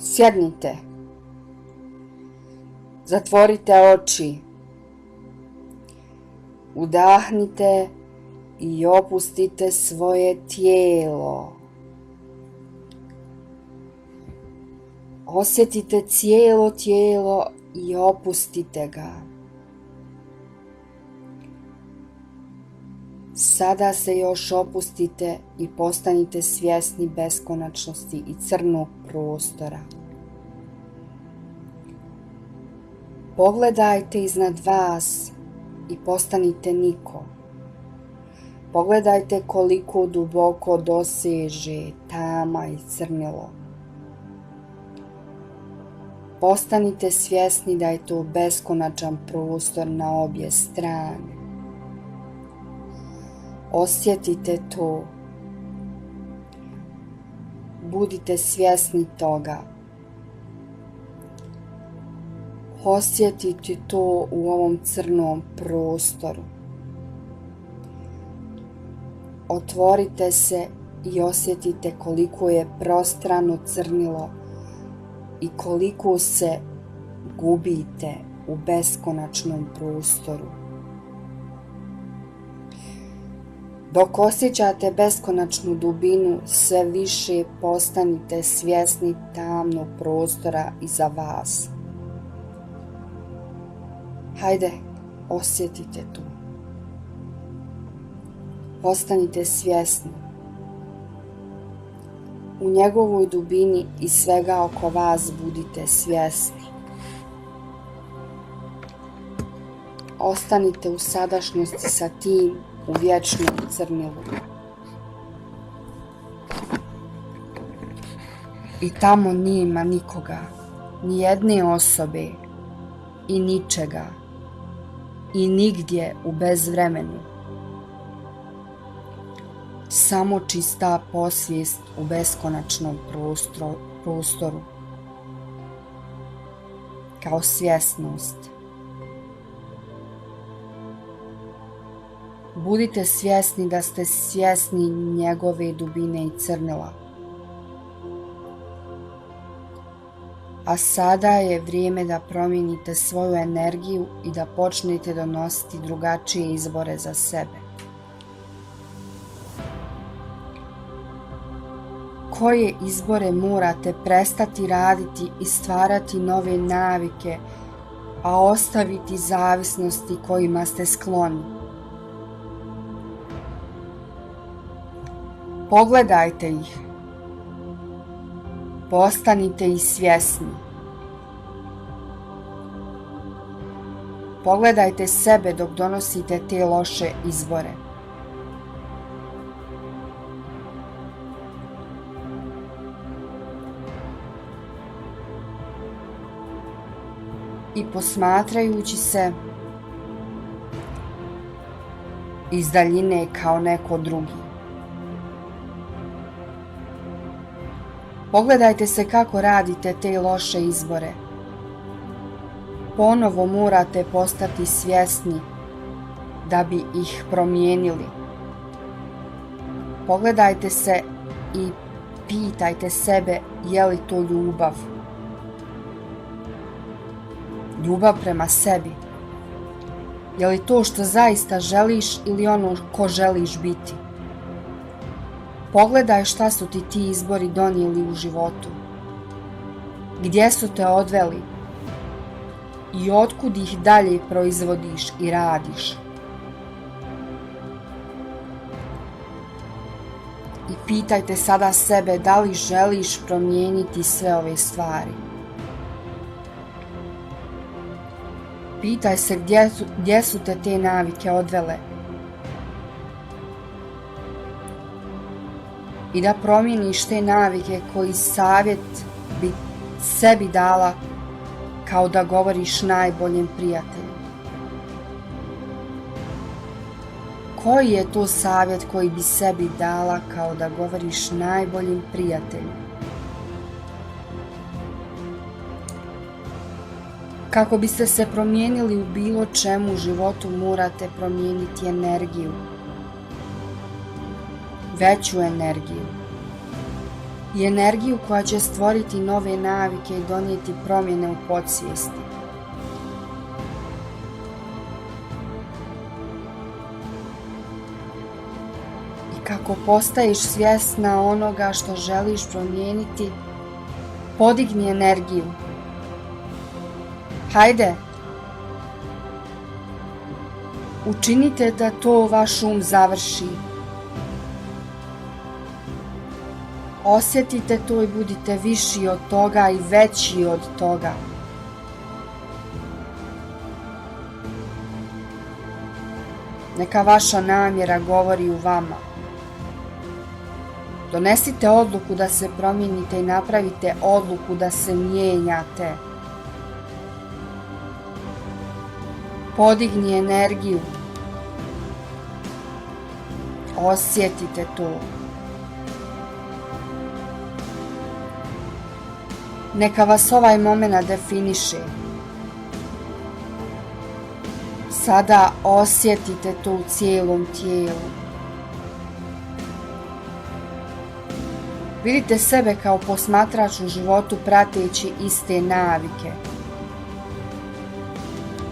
Sjednite, zatvorite oči, udahnite i opustite svoje tijelo. Osjetite cijelo tijelo i opustite ga. Sada se još opustite i postanite svjesni beskonačnosti i crnog prostora. Pogledajte iznad vas i postanite niko. Pogledajte koliko duboko doseže tama i crnilo. Postanite svjesni da je to beskonačan prostor na obje strane. Osjetite to. Budite svjesni toga. Osjetite to u ovom crnom prostoru. Otvorite se i osjetite koliko je prostrano crnilo i koliko se gubite u beskonačnom prostoru. Dok osjećate beskonačnu dubinu, sve više postanite svjesni tamnog prostora iza vas. Hajde, osjetite to. Postanite svjesni. U njegovoj dubini i svega oko vas budite svjesni. Ostanite u sadašnjosti sa tim u vječnom crnilu. I tamo nema nikoga, ni jedne osobe i ničega i nigdje u bezvremenu. Samo čista posvijest u beskonačnom prostoru. Kao svjesnost. Budite svjesni da ste svjesni njegove dubine i crnila. A sada je vrijeme da promijenite svoju energiju i da počnete donositi drugačije izbore za sebe. Koje izbore morate prestati raditi i stvarati nove navike, a ostaviti zavisnosti kojima ste skloni? Pogledajte ih. Postanite i svjesni. Pogledajte sebe dok donosite te loše izbore. I posmatrajući se iz daljine kao neko drugi. Pogledajte se kako radite te loše izbore. Ponovo morate postati svjesni da bi ih promijenili. Pogledajte se i pitajte sebe je li to ljubav. Ljubav prema sebi. Je li to što zaista želiš ili ono ko želiš biti? Pogledaj šta su ti izbori donijeli u životu. Gdje su te odveli? I otkud ih dalje proizvodiš i radiš? I pitajte sada sebe da li želiš promijeniti sve ove stvari. Pitaj se gdje su te navike odvele. I da promijeniš te navike koji savjet bi sebi dala kao da govoriš najboljem prijatelju. Koji je to savjet koji bi sebi dala kao da govoriš najboljem prijatelju? Kako biste se promijenili u bilo čemu u životu morate promijeniti energiju. Veću energiju. i energiju koja će stvoriti nove navike i donijeti promjene u podsvijesti. I kako postaješ svjesna onoga što želiš promijeniti, podigni energiju. Hajde! Učinite da to vaš um završi. Osjetite to i budite viši od toga i veći od toga. Neka vaša namjera govori u vama. Donesite odluku da se promijenite i napravite odluku da se mijenjate. Podigni energiju. Osjetite to. Neka vas ovaj moment definiše. Sada osjetite to u cijelom tijelu. Vidite sebe kao posmatrač u životu prateći iste navike.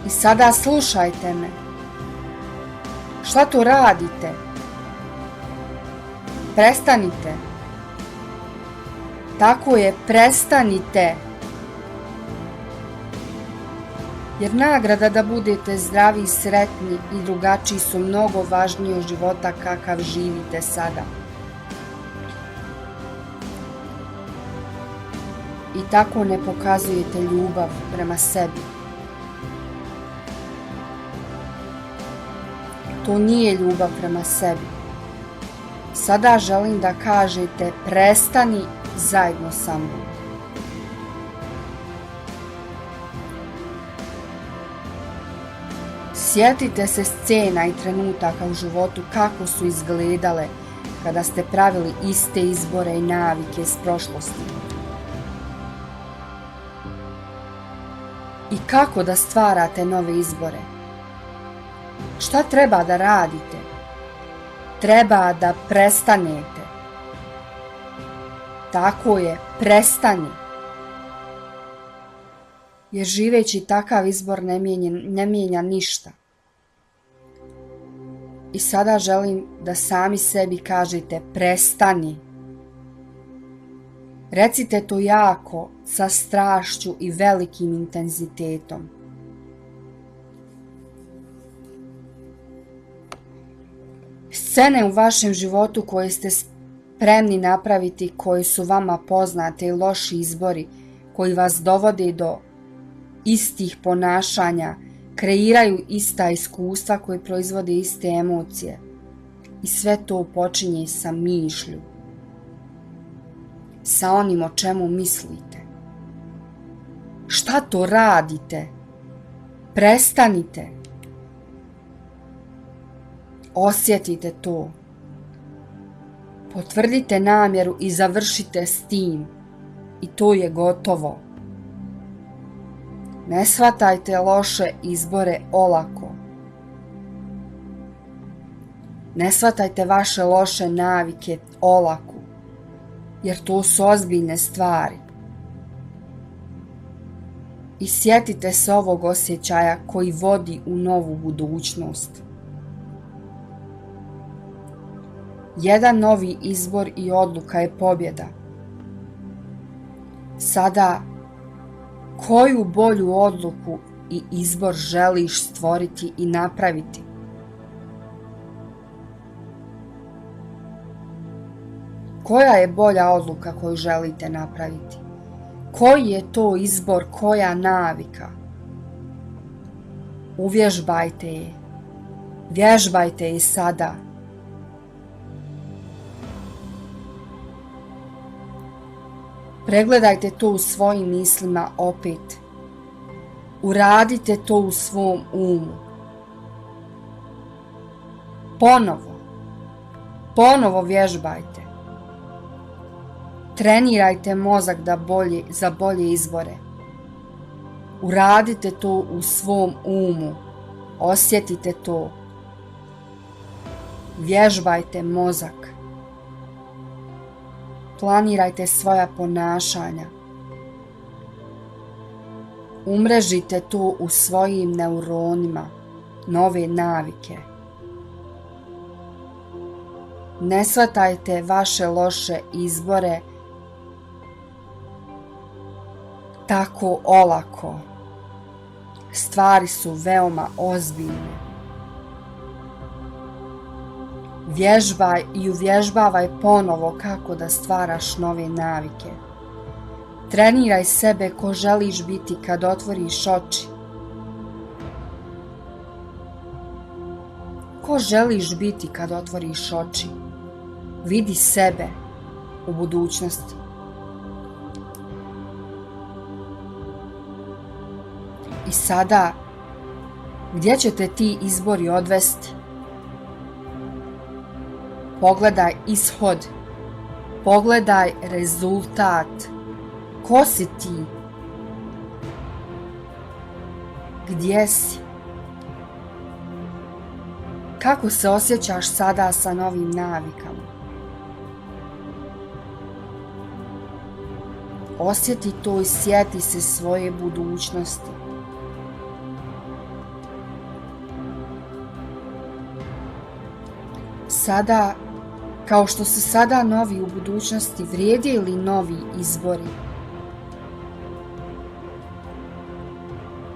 I sada slušajte me. Šta to radite? Prestanite. Tako je, prestanite. Jer nagrada da budete zdravi i sretni i drugačiji su mnogo važniji od života kakav živite sada. I tako ne pokazujete ljubav prema sebi. To nije ljubav prema sebi. Sada želim da kažete prestani zajedno sa mnom. Sjetite se scena i trenutaka u životu kako su izgledale kada ste pravili iste izbore i navike iz prošlosti. I kako da stvarate nove izbore. Šta treba da radite? Treba da prestanete. Tako je, prestani. Jer živeći takav izbor ne mijenja ništa. I sada želim da sami sebi kažete prestani. Recite to jako, sa strašću i velikim intenzitetom. Scene u vašem životu koje ste spremni napraviti, koji su vama poznate i loši izbori, koji vas dovode do istih ponašanja, kreiraju ista iskustva koje proizvode iste emocije. I sve to počinje sa mišlju. Sa onim o čemu mislite. Šta to radite? Prestanite. Osjetite to. Potvrdite namjeru i završite s tim. I to je gotovo. Ne shvatajte loše izbore olako. Ne shvatajte vaše loše navike olako. Jer to su ozbiljne stvari. I sjetite se ovog osjećaja koji vodi u novu budućnost. Jedan novi izbor i odluka je pobjeda. Sada, koju bolju odluku i izbor želiš stvoriti i napraviti? Koja je bolja odluka koju želite napraviti? Koji je to izbor, koja navika? Uvježbajte je. Vježbajte je sada. Pregledajte to u svojim mislima opet. Uradite to u svom umu. Ponovo vježbajte. Trenirajte mozak za bolje izbore. Uradite to u svom umu. Osjetite to. Vježbajte mozak. Planirajte svoja ponašanja. Umrežite to u svojim neuronima, nove navike. Ne shvatajte vaše loše izbore tako olako. Stvari su veoma ozbiljne. Vježbaj i uvježbavaj ponovo kako da stvaraš nove navike. Treniraj sebe ko želiš biti kad otvoriš oči. Ko želiš biti kad otvoriš oči? Vidi sebe u budućnosti. I sada, gdje će te ti izbori odvesti? Pogledaj ishod, pogledaj rezultat. Ko si ti? Gdje si? Kako se osjećaš sada sa novim navikama? Osjeti to i sjeti se svoje budućnosti. Sada, kao što su sada novi u budućnosti, vrijede li novi izbori?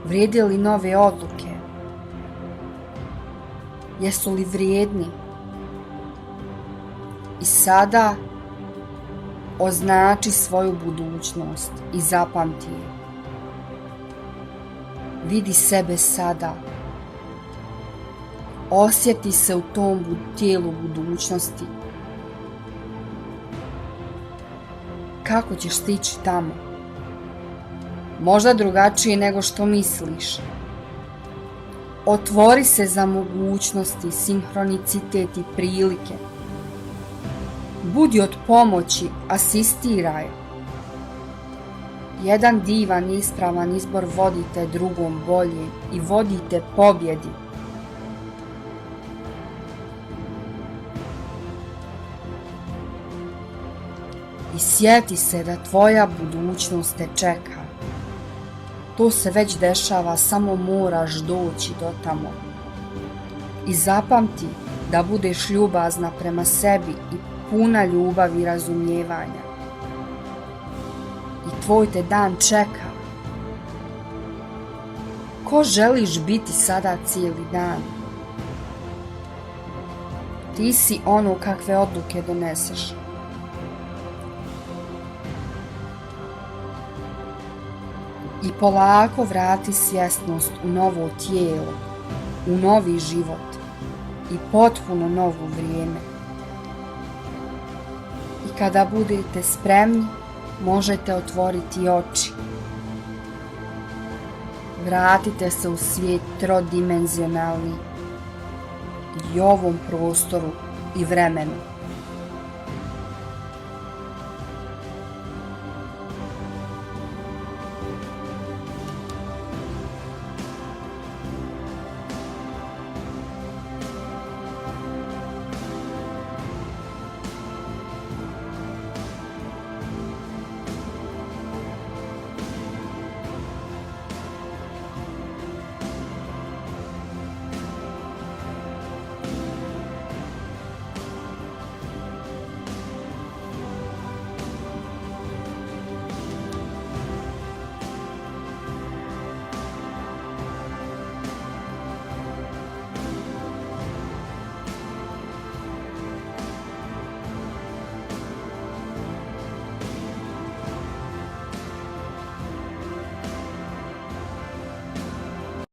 Vrijede li nove odluke? Jesu li vrijedni? I sada označi svoju budućnost i zapamti je. Vidi sebe sada. Osjeti se u tom tijelu budućnosti. Kako ćeš stići tamo? Možda drugačije nego što misliš. Otvori se za mogućnosti, sinhronicitet i prilike. Budi od pomoći, asistiraj. Jedan divan i ispravan izbor vodite drugom bolje i vodite pobjedi. I sjeti se da tvoja budućnost te čeka. To se već dešava, samo moraš doći do tamo. I zapamti da budeš ljubazna prema sebi i puna ljubavi i razumijevanja. I tvoj te dan čeka. Ko želiš biti sada cijeli dan? Ti si ono kakve odluke doneseš. I polako vrati svjesnost u novo tijelo, u novi život i potpuno novo vrijeme. I kada budete spremni, možete otvoriti oči. Vratite se u svijet trodimenzionalni i ovom prostoru i vremenu.